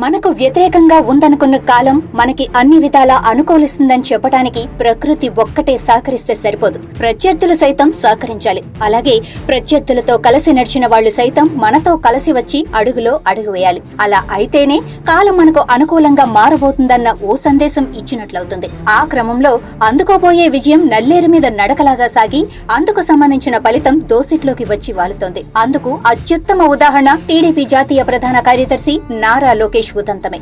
మనకు వ్యతిరేకంగా ఉందనుకున్న కాలం మనకి అన్ని విధాలా అనుకూలిస్తుందని చెప్పడానికి ప్రకృతి ఒక్కటే సహకరిస్తే సరిపోదు. ప్రత్యర్థులు సైతం సహకరించాలి. అలాగే ప్రత్యర్థులతో కలిసి నడిచిన వాళ్లు సైతం మనతో కలిసి వచ్చి అడుగులో అడుగు వేయాలి. అలా అయితేనే కాలం మనకు అనుకూలంగా మారబోతుందన్న ఓ సందేశం ఇచ్చినట్లవుతుంది. ఆ క్రమంలో అందుకోబోయే విజయం నల్లేరు మీద నడకలాగా సాగి అందుకు సంబంధించిన ఫలితం దోసిట్లోకి వచ్చి వాలుతోంది. అందుకు అత్యుత్తమ ఉదాహరణ టీడీపీ జాతీయ ప్రధాన కార్యదర్శి నారా లోకేష్ ఉదంతమే.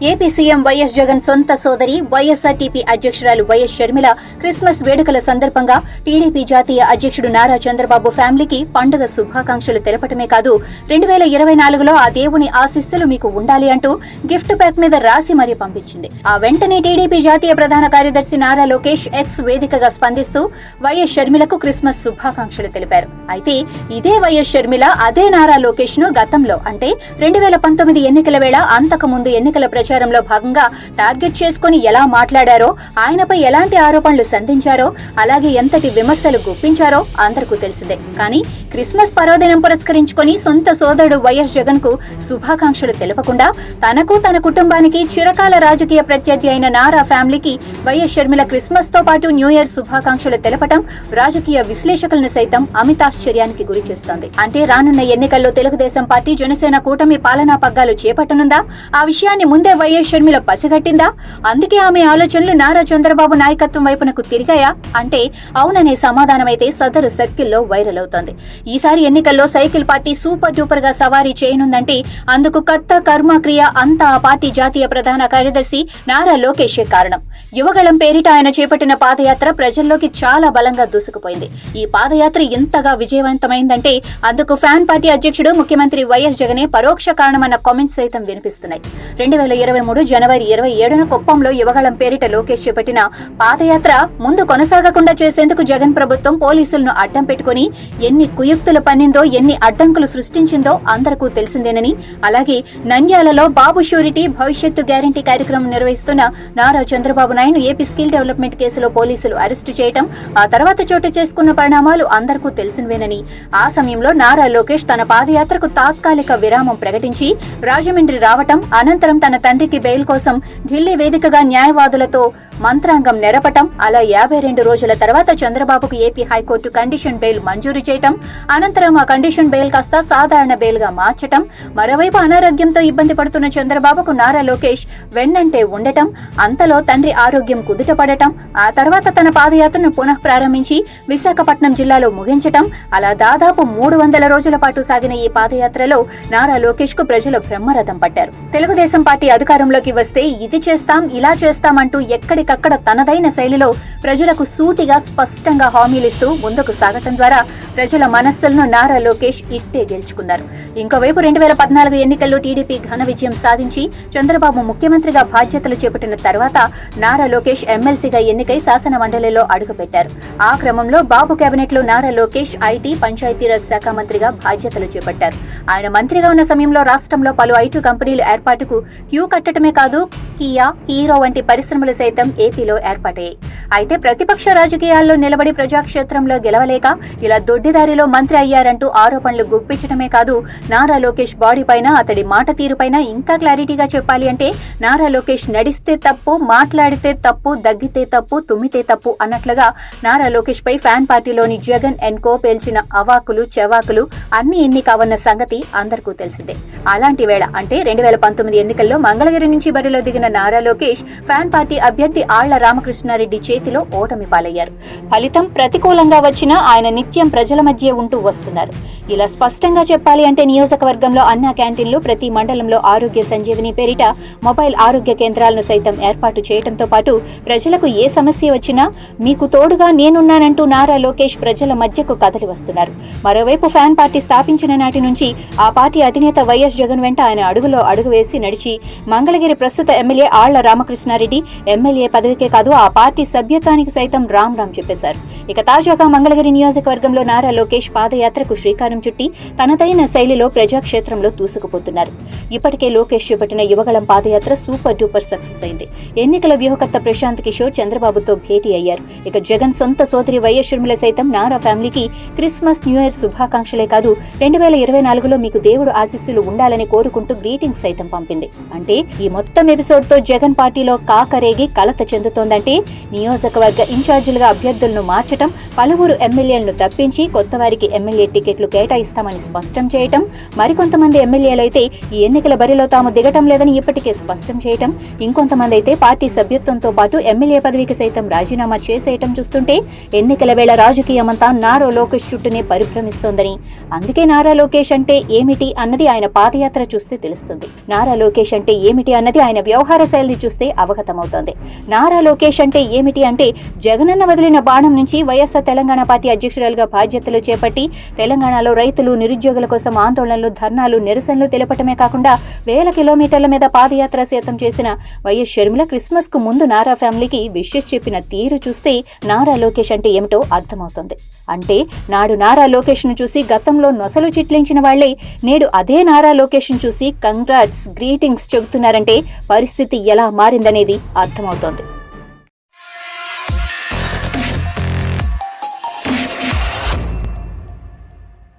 ఏపీ సీఎం వైఎస్ జగన్ సొంత సోదరి వైఎస్ఆర్టీపీ అధ్యక్షురాలు వైఎస్ షర్మిల క్రిస్మస్ వేడుకల సందర్భంగా టీడీపీ జాతీయ అధ్యక్షుడు నారా చంద్రబాబు ఫ్యామిలీకి పండుగ శుభాకాంక్షలు తెలపటమే కాదు, 2024లో ఆ దేవుని ఆశీస్సులు మీకు ఉండాలి అంటూ గిఫ్ట్ ప్యాక్ మీద రాసి మరీ పంపించింది. ఆ వెంటనే టీడీపీ జాతీయ ప్రధాన కార్యదర్శి నారా లోకేష్ ఎక్స్ వేదికగా స్పందిస్తూ వైఎస్ షర్మిలకు క్రిస్మస్ శుభాకాంక్షలు తెలిపారు. అయితే ఇదే వైఎస్ షర్మిల అదే నారా లోకేష్ ను గతంలో అంటే 2019 ఎన్నికల వేళ అంతకు ముందు ఎన్నికల ప్రచారంలో భాగంగా టార్గెట్ చేసుకుని ఎలా మాట్లాడారో, ఆయనపై ఎలాంటి ఆరోపణలు సంధించారో, అలాగే ఎంతటి విమర్శలు గుప్పించారో అందరికీ తెలిసిందే. కానీ క్రిస్మస్ పర్వదినం పురస్కరించుకుని సొంత సోదరుడు వైఎస్ జగన్ కు శుభాకాంక్షలు తెలపకుండా తనకు తన కుటుంబానికి చిరకాల రాజకీయ ప్రత్యర్థి అయిన నారా ఫ్యామిలీకి వైఎస్ షర్మిల క్రిస్మస్ తో పాటు న్యూ ఇయర్ శుభాకాంక్షలు తెలపటం రాజకీయ విశ్లేషకులను సైతం అమితాశ్చర్యానికి గురి చేస్తోంది. అంటే రానున్న ఎన్నికల్లో తెలుగుదేశం పార్టీ జనసేన కూటమి పాలనా పగ్గాలు చేపట్టనుందా? ఆ విషయాన్ని ముందే వైఎస్ షర్మిల పసిగట్టిందా? అందుకే ఆమె ఆలోచనలు నారా చంద్రబాబు నాయకత్వం వైపునకు తిరిగాయా అంటే అవుననే సమాధానమైతే సదరు సర్కిల్లో వైరల్ అవుతోంది. ఈసారి ఎన్నికల్లో సైకిల్ పార్టీ సూపర్ డూపర్ గా సవారీ చేయనుందంటే అందుకు కర్త కర్మ క్రియ అంతా ఆ పార్టీ జాతీయ ప్రధాన కార్యదర్శి నారా లోకేషే కారణం. యువగళం పేరిట ఆయన చేపట్టిన పాదయాత్ర ప్రజల్లోకి చాలా బలంగా దూసుకుపోయింది. ఈ పాదయాత్ర ఇంతగా విజయవంతమైందంటే అందుకు ఫ్యాన్ పార్టీ అధ్యక్షుడు ముఖ్యమంత్రి వైఎస్ జగనే పరోక్ష కారణమన్న కామెంట్స్ సైతం వినిపిస్తున్నాయి. 2023 జనవరి 27న కుప్పంలో యువగళం పేరిట లోకేష్ చేపట్టిన పాదయాత్ర ముందు కొనసాగకుండా చేసేందుకు జగన్ ప్రభుత్వం పోలీసులను అడ్డం పెట్టుకుని ఎన్ని కుయుక్తులు పన్నిందో, ఎన్ని అడ్డంకులు సృష్టించిందో అందరికీ తెలిసిందేనని, అలాగే నంద్యాలలో బాబు షూరిటీ భవిష్యత్తు గ్యారంటీ కార్యక్రమం నిర్వహిస్తున్న Nara Chandrababu Naidu AP skill development కేసులో పోలీసులు అరెస్టు చేయటం, ఆ తర్వాత చోటు చేసుకున్న పరిణామాలు అందరికీ తెలిసినవేనని, ఆ సమయంలో నారా లోకేష్ తన పాదయాత్రకు తాత్కాలిక విరామం ప్రకటించి రాజమండ్రి రావటం, అనంతరం తన తండ్రికి బెయిల్ కోసం ఢిల్లీ వేదికగా న్యాయవాదులతో మంత్రాంగం నెరపటం, అలా 52 రోజుల తర్వాత చంద్రబాబుకు ఏపీ హైకోర్టు కండిషన్ బెయిల్ మంజూరు చేయటం, అనంతరం ఆ కండిషన్ బెయిల్ కాస్త సాధారణ బెయిల్ గా మార్చటం, మరోవైపు అనారోగ్యంతో ఇబ్బంది పడుతున్న చంద్రబాబుకు నారా లోకేష్ వెన్నంటే ఉండటం, అంతలో తండ్రి ఆరోగ్యం కుదుటపడటం, ఆ తర్వాత తన పాదయాత్రను పునః ప్రారంభించి విశాఖపట్నం జిల్లాలో ముగించటం, అలా దాదాపు 300 రోజుల పాటు సాగిన ఈ పాదయాత్రలో నారా లోకేష్ కు ప్రజలు బ్రహ్మరథం పట్టారు. తెలుగుదేశం పార్టీ అధికారంలోకి వస్తే ఇది చేస్తాం, ఇలా చేస్తామంటూ ఎక్కడికక్కడ తనదైన శైలిలో ప్రజలకు సూటిగా స్పష్టంగా హామీలిస్తూ ముందుకు సాగటం ద్వారా ప్రజల మనస్సులను నారా లోకేష్ ఇట్టే గెలుచుకున్నారు. ఇంకోవైపు 2014 ఎన్నికల్లో టీడీపీ ఘన విజయం సాధించి చంద్రబాబు ముఖ్యమంత్రిగా బాధ్యతలు చేపట్టిన తర్వాత నారా లోకేష్ ఎమ్మెల్సీగా ఎన్నికై శాసన మండలిలో అడుగుపెట్టారు. ఆ క్రమంలో బాబు కేబినెట్ లో నారా లోకేష్ ఐటీ పంచాయతీరాజ్ శాఖ మంత్రిగా బాధ్యతలు చేపట్టారు. ఆయన మంత్రిగా ఉన్న సమయంలో రాష్ట్రంలో పలు ఐటీ కంపెనీల ఏర్పాటుకు క్యూ కట్టడమే కాదు, కియా, హీరో వంటి పరిశ్రమలు సైతం ఏపీలో ఏర్పాటయ్యాయి. అయితే ప్రతిపక్ష రాజకీయాల్లో నిలబడి ప్రజాక్షేత్రంలో గెలవలేక ఇలా దొడ్డిదారిలో మంత్రి అయ్యారంటూ ఆరోపణలు గుప్పించడమే కాదు, నారా లోకేష్ బాడీ పైన, అతడి మాట తీరుపైన ఇంకా క్లారిటీగా చెప్పాలి అంటే నారా లోకేష్ నడిస్తే తప్పు, మాట్లాడితే తప్పు, దగ్గితే తప్పు, తుమ్మితే తప్పు అన్నట్లుగా నారా లోకేష్ పై ఫ్యాన్ పార్టీలోని జగన్ అండ్ కో పేల్చిన అవాకులు చెవాకులు అన్ని ఎన్ని కావన్న సంగతి అందరికీ తెలిసిందే. అలాంటి వేళ అంటే 2019 ఎన్నికల్లో మంగళగిరి నుంచి బరిలో దిగిన నారా లోకేష్ ఫ్యాన్ పార్టీ అభ్యర్థి ఆళ్ల రామకృష్ణారెడ్డి చేతిలో ఓటమి పాలయ్యారు. ఫలితం ప్రతికూలంగా వచ్చినా ఆయన నిత్యం ప్రజల మధ్య ఉంటూ వస్తున్నారు. ఇలా స్పష్టంగా చెప్పాలి అంటే నియోజకవర్గంలో అన్నా క్యాంటీన్లు, ప్రతి మండలంలో ఆరోగ్య సంజీవిని పేరిట మొబైల్ ఆరోగ్య కేంద్రాలను సైతం ఏర్పాటు చేయడంతో పాటు ప్రజలకు ఏ సమస్య వచ్చినా మీకు తోడుగా నేనున్నానంటూ నారా లోకేష్ ప్రజల మధ్యకు కదలి వస్తున్నారు. మరోవైపు ఫ్యాన్ పార్టీ స్థాపించిన నాటి నుంచి ఆ పార్టీ అధినేత వైఎస్ జగన్ వెంట ఆయన అడుగులో అడుగు వేసి నడిచి మంగళగిరి ప్రస్తుత ఎమ్మెల్యే ఆళ్ల రామకృష్ణారెడ్డి ఎమ్మెల్యే పదవికే కాదు ఆ పార్టీ సభ్యత్వానికి సైతం రామ్ చెప్పేశారు. ఇక తాజాగా మంగళగిరి నియోజకవర్గంలో నారా లోకేష్ పాదయాత్రకు శ్రీకారం చుట్టి తనదైన శైలిలో ప్రజాక్షేత్రంలో దూసుకుపోతున్నారు. ఇప్పటికే లోకేష్ చేపట్టిన యువగళం పాదయాత్ర సూపర్ డూపర్ సక్సెస్ అయింది. ఎన్నికల వ్యూహకర్త ప్రశాంత్ కిషోర్ చంద్రబాబుతో భేటీ అయ్యారు. ఇక జగన్ సొంత సోదరి వైఎస్ షర్మిల సైతం నారా ఫ్యామిలీకి క్రిస్మస్ న్యూ ఇయర్ శుభాకాంక్షలే కాదు 2024లో మీకు దేవుడు ఆశీస్సులు ఉండాలని కోరుకుంటూ గ్రీటింగ్స్ సైతం పంపింది. అంటే ఈ మొత్తం ఎపిసోడ్ తో జగన్ పార్టీలో కాకరేగి కలత చెందుతోందంటే నియోజకవర్గ ఇన్ఛార్జీలుగా అభ్యర్థులను మార్చడం, పలువురు ఎమ్మెల్యేలను తప్పించి కొత్త వారికి ఎమ్మెల్యే టికెట్లు కేటాయిస్తామని స్పష్టం చేయటం, మరికొంతమంది ఎమ్మెల్యేలైతే ఈ ఎన్నికల బరిలో తాము దిగటం లేదని ఇప్పటికే స్పష్టం చేయటం, ఇంకొంతమంది అయితే పార్టీ సభ్యత్వంతో పాటు ఎమ్మెల్యే పదవికి సైతం రాజీనామా చేసేయటం చూస్తుంటే ఎన్నికల వేళ రాజకీయమంతా నారా లోకేష్ చుట్టూనే పరిభ్రమిస్తోందని, అందుకే నారా లోకేష్ అంటే ఏమిటి అన్నది ఆయన పాదయాత్ర చూస్తే తెలుస్తుంది. నారా లోకేష్ అంటే ఏమిటి అన్నది ఆయన వ్యవహార శైలిని చూస్తే అవగతమవుతోంది. నారా లోకేష్ అంటే ఏమిటి అంటే జగనన్న వదిలిన బాణం నుంచి వైఎస్ఆర్ తెలంగాణ పార్టీ అధ్యక్షురాలుగా బాధ్యతలు చేపట్టి తెలంగాణలో రైతులు, నిరుద్యోగుల కోసం ఆందోళనలు, ధర్నాలు, నిరసనలు తెలపటమే కాకుండా వేల కిలోమీటర్ల మీద పాదయాత్ర శాతం చేసిన వైఎస్ షర్మిల క్రిస్మస్ కు ముందు నారా ఫ్యామిలీకి విషెస్ చెప్పిన తీరు చూస్తే నారా లోకేష్ అంటే ఏమిటో అర్థమవుతుంది. అంటే నాడు నారా లోకేష్ ను చూసి గతంలో నొసలు చిట్లించిన వాళ్లే నేడు అదే నారా లోకేష్ ను చూసి కంగ్రాట్స్, గ్రీటింగ్స్ చెబుతున్నారంటే పరిస్థితి ఎలా మారిందనేది అర్థమవుతోంది.